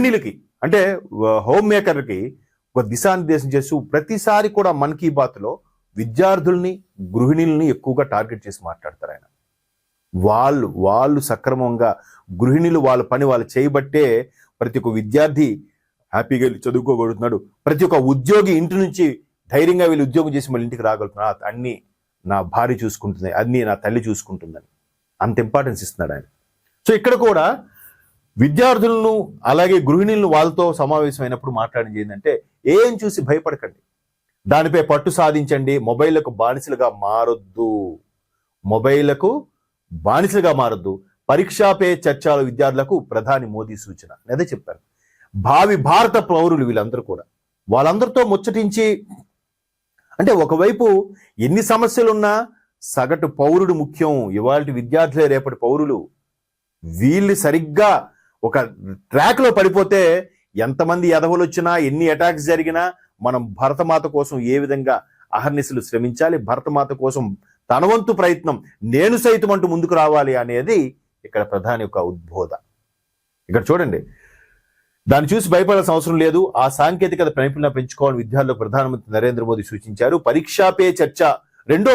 గృహిణులకి అంటే హోమ్ మేకర్కి ఒక దిశానిర్దేశం చేస్తూ ప్రతిసారి కూడా మన్ కీ బాత్లో విద్యార్థుల్ని గృహిణుల్ని ఎక్కువగా టార్గెట్ చేసి మాట్లాడతారు ఆయన. వాళ్ళు సక్రమంగా గృహిణులు వాళ్ళ పని వాళ్ళు చేయబట్టే ప్రతి ఒక్క విద్యార్థి హ్యాపీగా వెళ్ళి చదువుకోగలుగుతున్నాడు. ప్రతి ఒక్క ఉద్యోగి ఇంటి నుంచి ధైర్యంగా వెళ్ళి ఉద్యోగం చేసి మళ్ళీ ఇంటికి రాగలుగుతున్నాడు. అన్ని నా భార్య చూసుకుంటుంది, అన్ని నా తల్లి చూసుకుంటుందని అంత ఇంపార్టెన్స్ ఇస్తున్నాడు ఆయన. సో ఇక్కడ కూడా విద్యార్థులను అలాగే గృహిణులను వాళ్ళతో సమావేశమైనప్పుడు మాట్లాడింది ఏంటంటే, ఏం చూసి భయపడకండి, దానిపై పట్టు సాధించండి, మొబైల్లకు బానిసలుగా మారొద్దు, పరీక్షా పే చర్చలు విద్యార్థులకు ప్రధాని మోదీ సూచన. అదే చెప్పాను. భావి భారత పౌరులు వీళ్ళందరూ కూడా వాళ్ళందరితో ముచ్చటించి, అంటే ఒకవైపు ఎన్ని సమస్యలున్నా సగటు పౌరుడు ముఖ్యం. ఇవాళ విద్యార్థులే రేపటి పౌరులు. వీళ్ళు సరిగ్గా ఒక ట్రాక్ లో పడిపోతే ఎంతమంది ఎదవలు వచ్చినా, ఎన్ని అటాక్స్ జరిగినా మనం భరతమాత కోసం ఏ విధంగా అహర్నిశలు శ్రమించాలి, భరతమాత కోసం తన వంతు ప్రయత్నం నేను సైతం అంటూ ముందుకు రావాలి అనేది ఇక్కడ ప్రధాని యొక్క ఉద్బోధ. ఇక్కడ చూడండి, దాన్ని చూసి భయపడాల్సిన అవసరం లేదు. ఆ సాంకేతికత నైపుణ్యం పెంచుకోవాలని విద్యార్థులకు ప్రధానమంత్రి నరేంద్ర మోదీ సూచించారు. పరీక్షా పే చర్చ రెండో